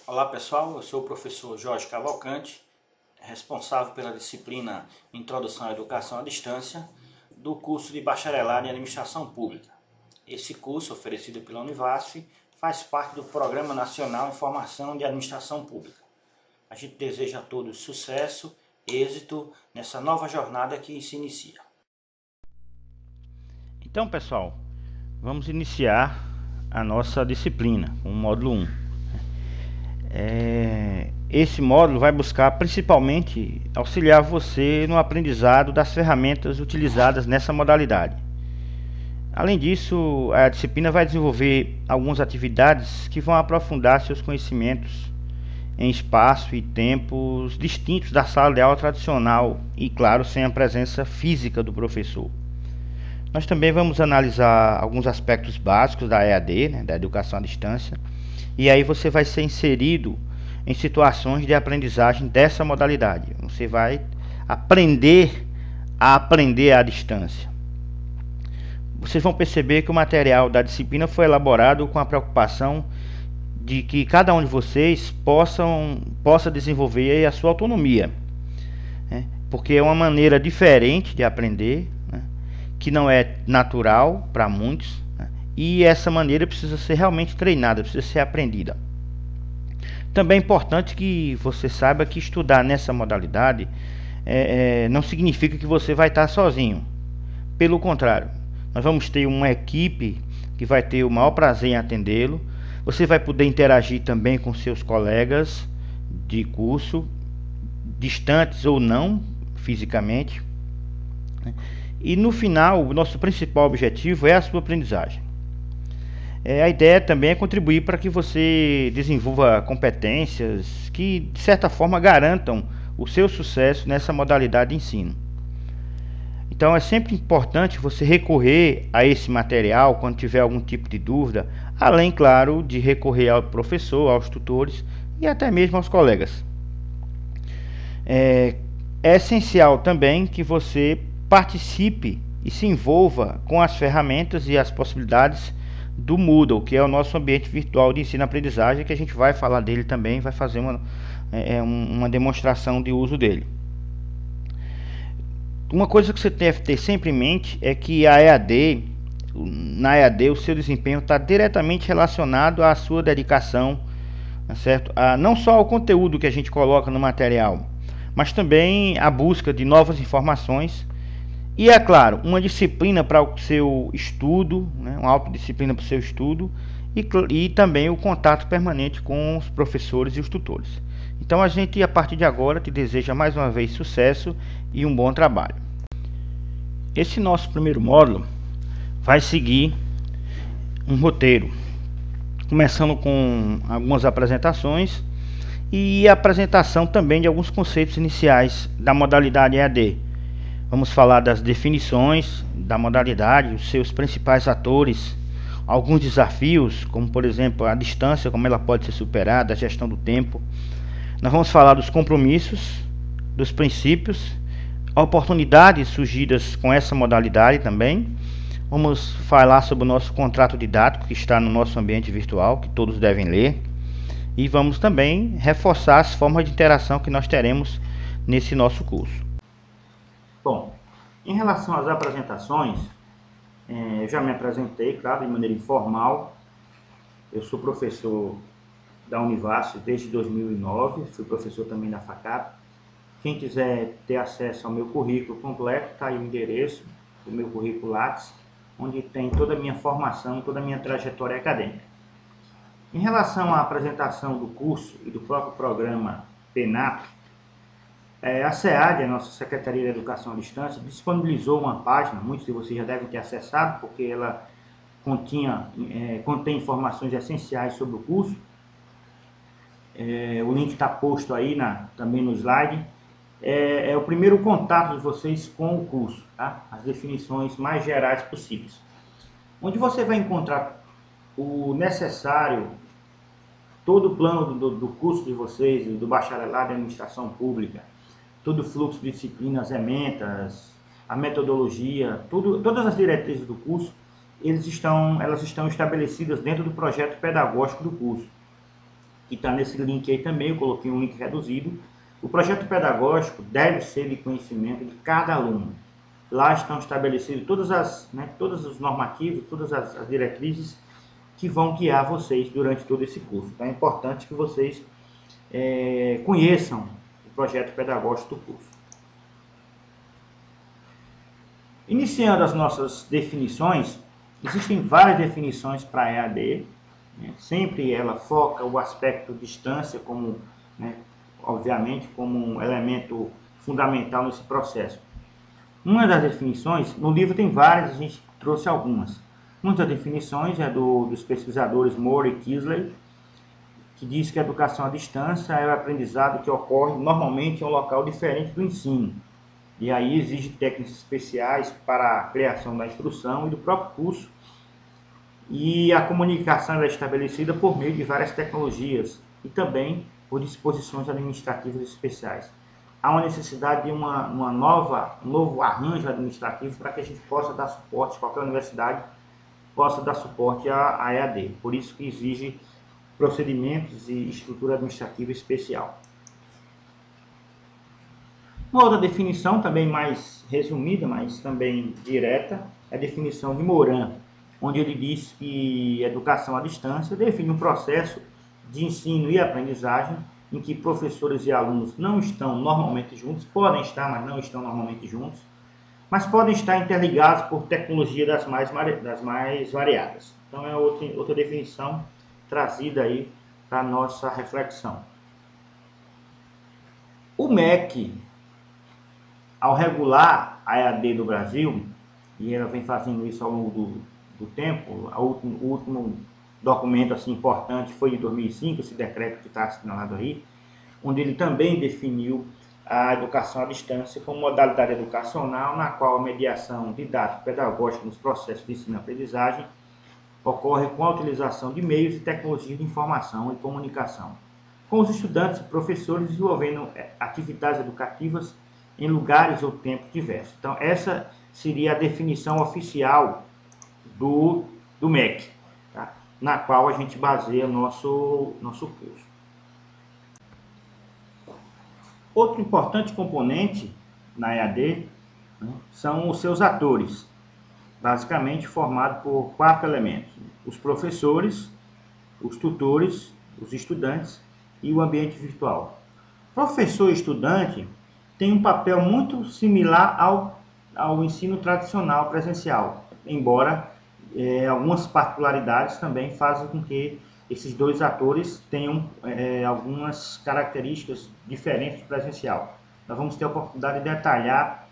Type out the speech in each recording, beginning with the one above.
Olá pessoal, eu sou o professor Jorge Cavalcante, responsável pela disciplina Introdução à Educação à Distância do curso de Bacharelado em Administração Pública. Esse curso, oferecido pela Univasf, faz parte do Programa Nacional em Formação de Administração Pública. A gente deseja a todos sucesso, êxito nessa nova jornada que se inicia. Então pessoal, vamos iniciar a nossa disciplina, o módulo 1. Esse módulo vai buscar principalmente auxiliar você no aprendizado das ferramentas utilizadas nessa modalidade. Além disso, a disciplina vai desenvolver algumas atividades que vão aprofundar seus conhecimentos em espaço e tempos distintos da sala de aula tradicional e, claro, sem a presença física do professor. Nós também vamos analisar alguns aspectos básicos da EAD, da Educação à Distância, e aí você vai ser inserido em situações de aprendizagem dessa modalidade. Você vai aprender a aprender à distância. Vocês vão perceber que o material da disciplina foi elaborado com a preocupação de que cada um de vocês possa desenvolver a sua autonomia, porque é uma maneira diferente de aprender, que não é natural para muitos, e essa maneira precisa ser realmente treinada, precisa ser aprendida. Também é importante que você saiba que estudar nessa modalidade não significa que você vai estar sozinho. Pelo contrário, nós vamos ter uma equipe que vai ter o maior prazer em atendê-lo. Você vai poder interagir também com seus colegas de curso, distantes ou não fisicamente. E no final, o nosso principal objetivo é a sua aprendizagem. A ideia também é contribuir para que você desenvolva competências que, de certa forma, garantam o seu sucesso nessa modalidade de ensino. Então, é sempre importante você recorrer a esse material quando tiver algum tipo de dúvida, além, claro, de recorrer ao professor, aos tutores e até mesmo aos colegas. É essencial também que você participe e se envolva com as ferramentas e as possibilidades do Moodle, que é o nosso ambiente virtual de ensino-aprendizagem, que a gente vai falar dele também, vai fazer uma demonstração de uso dele. Uma coisa que você deve ter sempre em mente é que na EAD o seu desempenho está diretamente relacionado à sua dedicação, certo? Não só ao conteúdo que a gente coloca no material, mas também a busca de novas informações. E é claro, uma disciplina para o seu estudo, uma autodisciplina para o seu estudo e também o contato permanente com os professores e os tutores. Então a gente, a partir de agora, te deseja mais uma vez sucesso e um bom trabalho. Esse nosso primeiro módulo vai seguir um roteiro, começando com algumas apresentações e a apresentação também de alguns conceitos iniciais da modalidade EAD. Vamos falar das definições da modalidade, os seus principais atores, alguns desafios, como por exemplo a distância, como ela pode ser superada, a gestão do tempo. Nós vamos falar dos compromissos, dos princípios, oportunidades surgidas com essa modalidade também. Vamos falar sobre o nosso contrato didático que está no nosso ambiente virtual, que todos devem ler. E vamos também reforçar as formas de interação que nós teremos nesse nosso curso. Bom, em relação às apresentações, eu já me apresentei, claro, de maneira informal. Eu sou professor da Univasf desde 2009, fui professor também da FACAP. Quem quiser ter acesso ao meu currículo completo, está aí o endereço do meu currículo Lattes, onde tem toda a minha formação, toda a minha trajetória acadêmica. Em relação à apresentação do curso e do próprio programa PENAP, a SEAD, a nossa Secretaria de Educação à Distância, disponibilizou uma página, muitos de vocês já devem ter acessado, porque ela contém informações essenciais sobre o curso. O link está posto aí também no slide. É o primeiro contato de vocês com o curso, tá? As definições mais gerais possíveis. Onde você vai encontrar o necessário, todo o plano do curso de vocês, do Bacharelado em Administração Pública, todo o fluxo de disciplinas, ementas, a metodologia, todas as diretrizes do curso, elas estão estabelecidas dentro do projeto pedagógico do curso. que está nesse link aí também, eu coloquei um link reduzido. O projeto pedagógico deve ser de conhecimento de cada aluno. Lá estão estabelecidos todos os normativos, todas as diretrizes que vão guiar vocês durante todo esse curso. Então é importante que vocês conheçam o projeto pedagógico do curso. Iniciando as nossas definições, existem várias definições para a EAD, né? Sempre ela foca o aspecto distância como, obviamente, como um elemento fundamental nesse processo. Uma das definições, no livro tem várias, a gente trouxe algumas. Uma das definições é dos pesquisadores Moore e Kisley, que diz que a educação à distância é o aprendizado que ocorre normalmente em um local diferente do ensino. E aí exige técnicas especiais para a criação da instrução e do próprio curso. E a comunicação é estabelecida por meio de várias tecnologias e também por disposições administrativas especiais. Há uma necessidade de um novo arranjo administrativo para que a gente possa dar suporte, qualquer universidade possa dar suporte à EAD. Por isso que exige procedimentos e estrutura administrativa especial. Uma outra definição, também mais resumida, mas também direta, é a definição de Moran, onde ele diz que educação à distância define um processo de ensino e aprendizagem em que professores e alunos não estão normalmente juntos, podem estar, mas não estão normalmente juntos, mas podem estar interligados por tecnologia das mais variadas. Então é outra definição trazida aí para a nossa reflexão. O MEC, ao regular a EAD do Brasil, e ela vem fazendo isso ao longo do tempo, o último documento assim, importante foi de 2005, esse decreto que está assinalado aí, onde ele também definiu a educação à distância como modalidade educacional na qual a mediação didático-pedagógica nos processos de ensino-aprendizagem ocorre com a utilização de meios e tecnologias de informação e comunicação, com os estudantes e professores desenvolvendo atividades educativas em lugares ou tempos diversos. Então, essa seria a definição oficial do MEC, tá? Na qual a gente baseia nosso curso. Outro importante componente na EAD, são os seus atores, basicamente formado por 4 elementos: os professores, os tutores, os estudantes e o ambiente virtual. Professor e estudante tem um papel muito similar ao ensino tradicional presencial, embora algumas particularidades também fazem com que esses dois atores tenham algumas características diferentes do presencial. Nós vamos ter a oportunidade de detalhar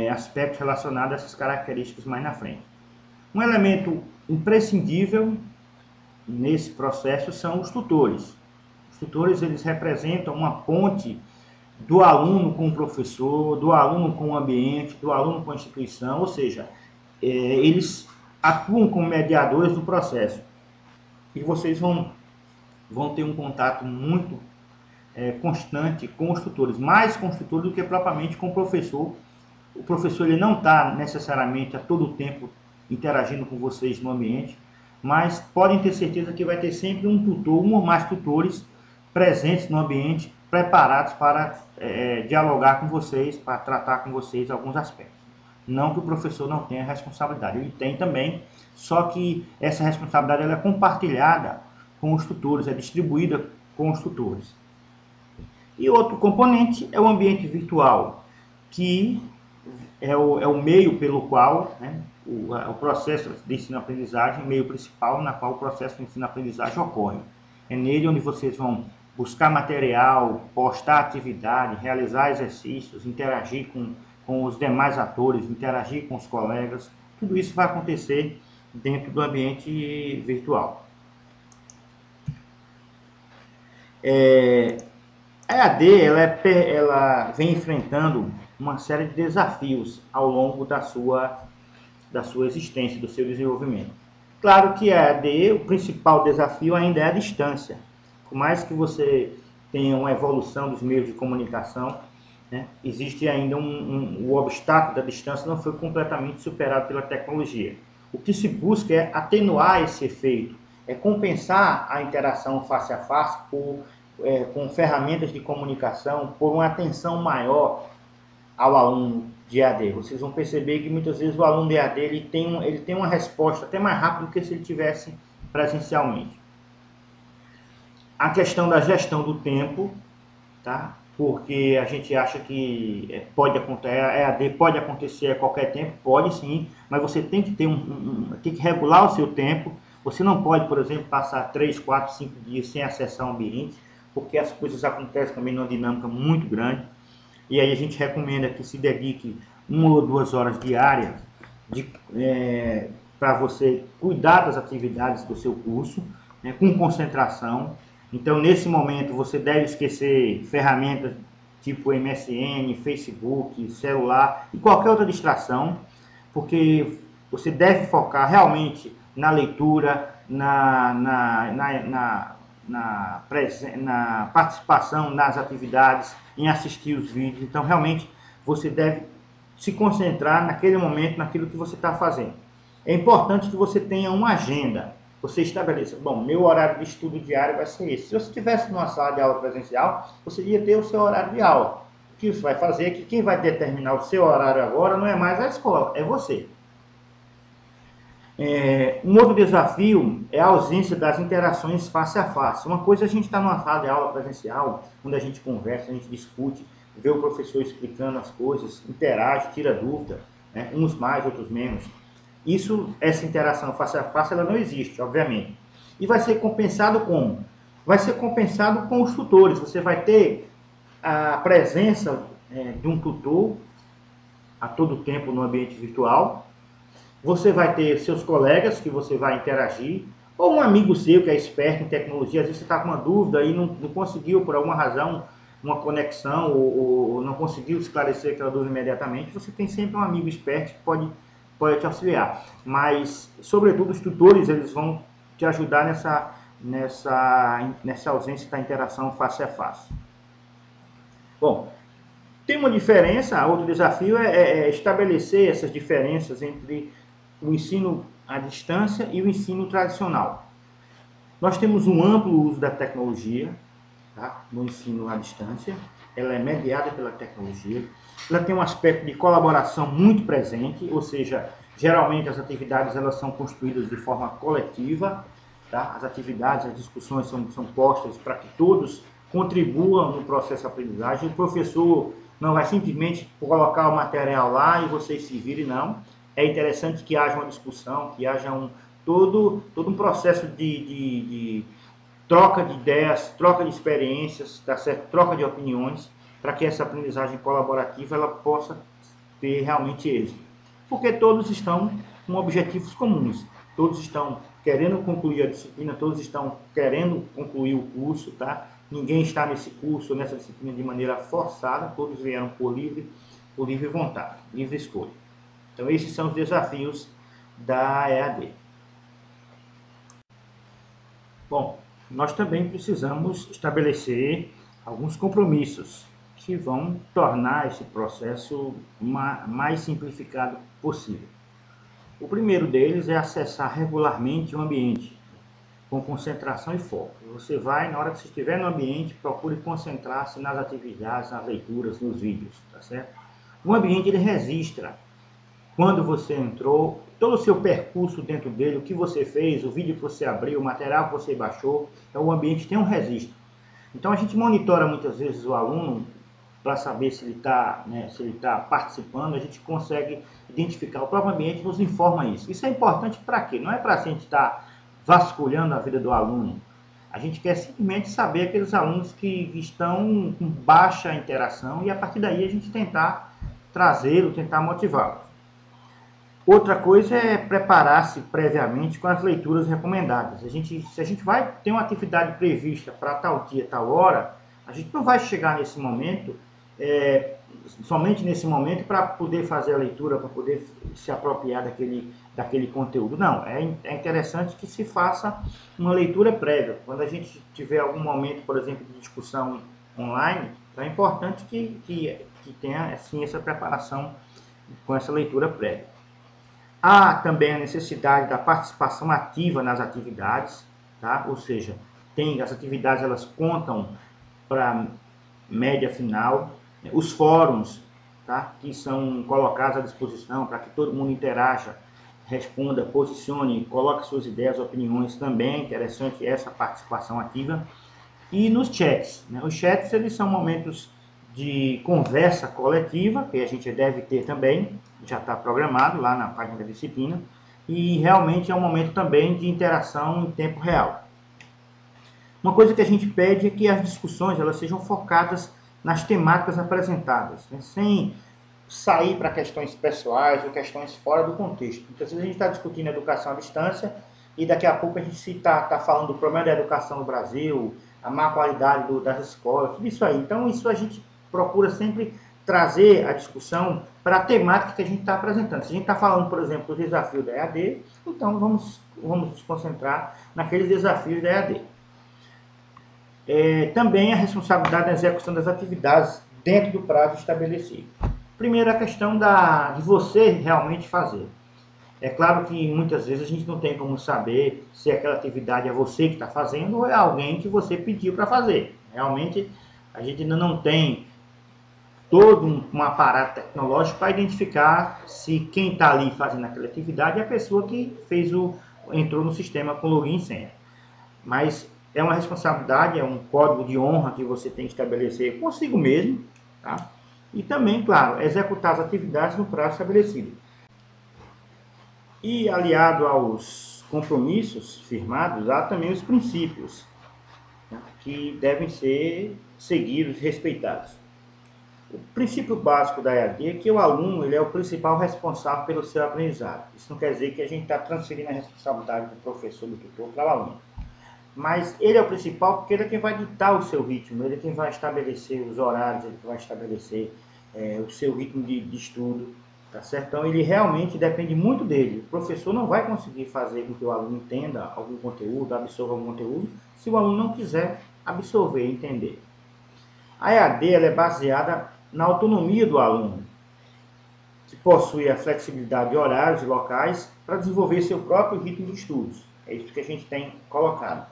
aspectos relacionados a essas características mais na frente. Um elemento imprescindível nesse processo são os tutores. Os tutores, eles representam uma ponte do aluno com o professor, do aluno com o ambiente, do aluno com a instituição, ou seja, eles atuam como mediadores do processo. E vocês vão ter um contato muito constante com os tutores, mais com os tutores do que propriamente com o professor. O professor ele não está necessariamente a todo tempo interagindo com vocês no ambiente, mas podem ter certeza que vai ter sempre um tutor, um ou mais tutores presentes no ambiente, preparados para dialogar com vocês, para tratar com vocês alguns aspectos. Não que o professor não tenha responsabilidade, ele tem também, só que essa responsabilidade ela é compartilhada com os tutores, é distribuída com os tutores. E outro componente é o ambiente virtual, que é o meio pelo qual o processo de ensino-aprendizagem, o meio principal na qual o processo de ensino-aprendizagem ocorre. É nele onde vocês vão buscar material, postar atividade, realizar exercícios, interagir com os demais atores, interagir com os colegas. Tudo isso vai acontecer dentro do ambiente virtual. A EAD ela vem enfrentando uma série de desafios ao longo da sua existência, do seu desenvolvimento. Claro que a EAD, o principal desafio ainda é a distância. Por mais que você tenha uma evolução dos meios de comunicação, existe ainda o obstáculo da distância não foi completamente superado pela tecnologia. O que se busca é atenuar esse efeito compensar a interação face a face com ferramentas de comunicação, por uma atenção maior ao aluno de EAD. Vocês vão perceber que muitas vezes o aluno de EAD ele tem uma resposta até mais rápida do que se ele tivesse presencialmente. A questão da gestão do tempo, tá? Porque a gente acha que pode acontecer, EAD pode acontecer a qualquer tempo, pode sim, mas você tem que ter tem que regular o seu tempo. Você não pode, por exemplo, passar 3, 4, 5 dias sem acessar o ambiente, porque as coisas acontecem também numa dinâmica muito grande. E aí a gente recomenda que se dedique 1 ou 2 horas diárias para você cuidar das atividades do seu curso, né, com concentração. Então, nesse momento, você deve esquecer ferramentas tipo MSN, Facebook, celular e qualquer outra distração, porque você deve focar realmente na leitura, na participação nas atividades, em assistir os vídeos. Então, realmente, você deve se concentrar naquele momento, naquilo que você está fazendo. É importante que você tenha uma agenda. Você estabeleça, bom, meu horário de estudo diário vai ser esse. Se você estivesse numa sala de aula presencial, você ia ter o seu horário de aula. O que você vai fazer é que quem vai determinar o seu horário agora não é mais a escola, é você. Um outro desafio é a ausência das interações face a face. Uma coisa é a gente estar numa sala de aula presencial, onde a gente conversa, a gente discute, vê o professor explicando as coisas, interage, tira dúvida, né? Uns mais, outros menos. Essa interação face a face, ela não existe, obviamente. E vai ser compensado como? Vai ser compensado com os tutores. Você vai ter a presença de um tutor a todo tempo no ambiente virtual. Você vai ter seus colegas que você vai interagir, ou um amigo seu que é esperto em tecnologia. Às vezes você está com uma dúvida e não conseguiu, por alguma razão, uma conexão, ou não conseguiu esclarecer aquela dúvida imediatamente. Você tem sempre um amigo esperto que pode te auxiliar. Mas, sobretudo, os tutores eles vão te ajudar nessa ausência da interação face a face. Bom, tem uma diferença, outro desafio é estabelecer essas diferenças entre o ensino à distância e o ensino tradicional. Nós temos um amplo uso da tecnologia, tá, no ensino à distância. Ela é mediada pela tecnologia. Ela tem um aspecto de colaboração muito presente, ou seja, geralmente as atividades elas são construídas de forma coletiva, tá? As atividades, as discussões são postas para que todos contribuam no processo de aprendizagem. O professor não vai simplesmente colocar o material lá e vocês se virem, não. É interessante que haja uma discussão, que haja todo um processo de troca de ideias, troca de experiências, tá certo? Troca de opiniões, para que essa aprendizagem colaborativa ela possa ter realmente êxito. Porque todos estão com objetivos comuns, todos estão querendo concluir a disciplina, todos estão querendo concluir o curso, tá? Ninguém está nesse curso, nessa disciplina de maneira forçada, todos vieram por livre vontade, livre escolha. Então esses são os desafios da EAD. Bom, nós também precisamos estabelecer alguns compromissos que vão tornar esse processo mais simplificado possível. O primeiro deles é acessar regularmente o ambiente, com concentração e foco. Você vai, na hora que você estiver no ambiente, procure concentrar-se nas atividades, nas leituras, nos vídeos, tá certo? O ambiente ele registra quando você entrou, todo o seu percurso dentro dele, o que você fez, o vídeo que você abriu, o material que você baixou. Então o ambiente tem um registro. Então a gente monitora muitas vezes o aluno para saber se ele está participando. A gente consegue identificar, o próprio ambiente nos informa isso. Isso é importante para quê? Não é para a gente estar vasculhando a vida do aluno. A gente quer simplesmente saber aqueles alunos que estão com baixa interação e a partir daí a gente tentar trazê-lo, tentar motivá-lo. Outra coisa é preparar-se previamente com as leituras recomendadas. Se a gente vai ter uma atividade prevista para tal dia, tal hora, a gente não vai chegar nesse momento, somente nesse momento, para poder fazer a leitura, para poder se apropriar daquele conteúdo. Não, é interessante que se faça uma leitura prévia. Quando a gente tiver algum momento, por exemplo, de discussão online, então é importante que tenha assim, essa preparação com essa leitura prévia. Há também a necessidade da participação ativa nas atividades, tá? Ou seja, as atividades elas contam para média final, os fóruns, tá? Que são colocados à disposição para que todo mundo interaja, responda, posicione, coloque suas ideias, opiniões, também é interessante essa participação ativa. E nos chats, né? Os chats eles são momentos de conversa coletiva, que a gente deve ter também, já está programado lá na página da disciplina, e realmente é um momento também de interação em tempo real. Uma coisa que a gente pede é que as discussões elas sejam focadas nas temáticas apresentadas, né? Sem sair para questões pessoais ou questões fora do contexto. Então, se a gente está discutindo educação à distância e daqui a pouco a gente está falando do problema da educação no Brasil, a má qualidade das escolas, tudo isso aí. Então, isso a gente procura sempre trazer a discussão para a temática que a gente está apresentando. Se a gente está falando, por exemplo, do desafio da EAD, então vamos nos concentrar naqueles desafios da EAD. Também a responsabilidade na execução das atividades dentro do prazo estabelecido. Primeiro, a questão de você realmente fazer. É claro que muitas vezes a gente não tem como saber se aquela atividade é você que está fazendo ou é alguém que você pediu para fazer. Realmente, a gente ainda não tem todo um aparato tecnológico para identificar se quem está ali fazendo aquela atividade é a pessoa que entrou no sistema com login e senha. Mas é uma responsabilidade, é um código de honra que você tem que estabelecer consigo mesmo, tá? E também, claro, executar as atividades no prazo estabelecido. E aliado aos compromissos firmados, há também os princípios, né, que devem ser seguidos e respeitados. O princípio básico da EAD é que o aluno ele é o principal responsável pelo seu aprendizado. Isso não quer dizer que a gente está transferindo a responsabilidade do professor, do tutor, para o aluno. Mas ele é o principal porque ele é quem vai ditar o seu ritmo, ele é quem vai estabelecer os horários, ele vai estabelecer o seu ritmo de estudo, tá certo? Então ele realmente depende muito dele. O professor não vai conseguir fazer com que o aluno entenda algum conteúdo, absorva algum conteúdo, se o aluno não quiser absorver e entender. A EAD ela é baseada na autonomia do aluno, que possui a flexibilidade de horários e locais para desenvolver seu próprio ritmo de estudos. É isso que a gente tem colocado.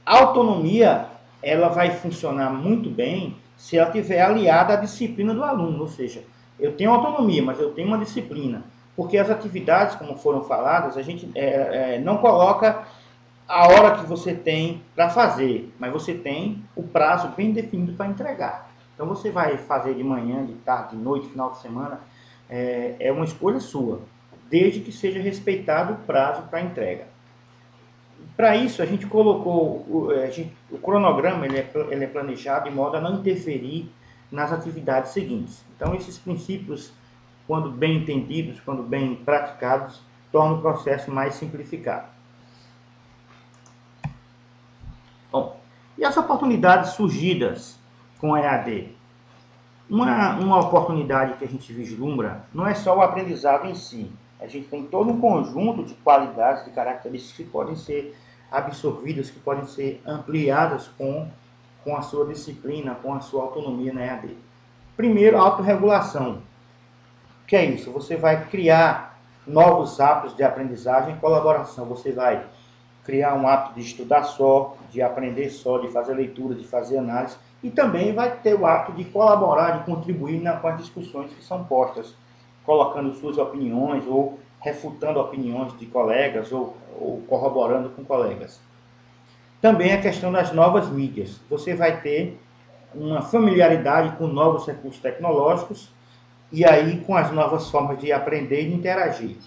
A autonomia ela vai funcionar muito bem se ela estiver aliada à disciplina do aluno, ou seja, eu tenho autonomia, mas eu tenho uma disciplina, porque as atividades, como foram faladas, a gente não coloca a hora que você tem para fazer, mas você tem o prazo bem definido para entregar. Então você vai fazer de manhã, de tarde, de noite, final de semana, é uma escolha sua, desde que seja respeitado o prazo para entrega. Para isso, a gente colocou, o cronograma ele é planejado de modo a não interferir nas atividades seguintes. Então, esses princípios, quando bem entendidos, quando bem praticados, tornam o processo mais simplificado. Bom, e as oportunidades surgidas com a EAD? Uma oportunidade que a gente vislumbra não é só o aprendizado em si. A gente tem todo um conjunto de qualidades, de características que podem ser absorvidas, que podem ser ampliadas com a sua disciplina, com a sua autonomia na EAD. Primeiro, a autorregulação. O que é isso? Você vai criar novos hábitos de aprendizagem e colaboração. Você vai criar um hábito de estudar só, de aprender só, de fazer leitura, de fazer análise. E também vai ter o hábito de colaborar, de contribuir com as discussões que são postas, colocando suas opiniões ou refutando opiniões de colegas ou corroborando com colegas. Também a questão das novas mídias. Você vai ter uma familiaridade com novos recursos tecnológicos e aí com as novas formas de aprender e de interagir.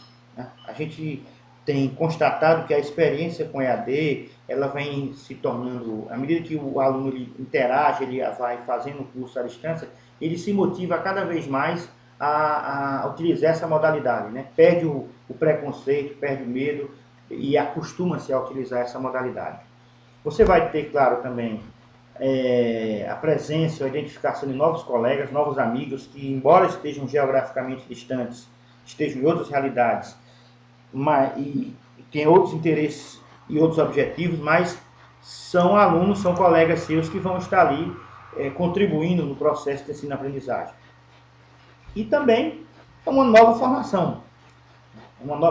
A gente tem constatado que a experiência com EAD, ela vem se tornando, à medida que o aluno ele interage, ele vai fazendo o curso à distância, ele se motiva cada vez mais a utilizar essa modalidade, né? Perde o preconceito, perde o medo e acostuma-se a utilizar essa modalidade. Você vai ter, claro, também a presença, a identificação de novos colegas, novos amigos que, embora estejam geograficamente distantes, estejam em outras realidades, e têm outros interesses e outros objetivos, mas são alunos, são colegas seus que vão estar ali contribuindo no processo de ensino-aprendizagem. E também é uma nova formação.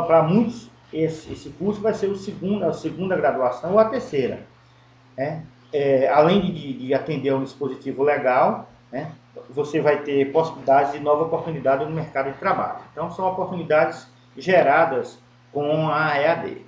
Para muitos, esse curso vai ser a segunda graduação ou a terceira, né? Além de atender a um dispositivo legal, né, você vai ter possibilidades de nova oportunidade no mercado de trabalho. Então, são oportunidades geradas com a EAD.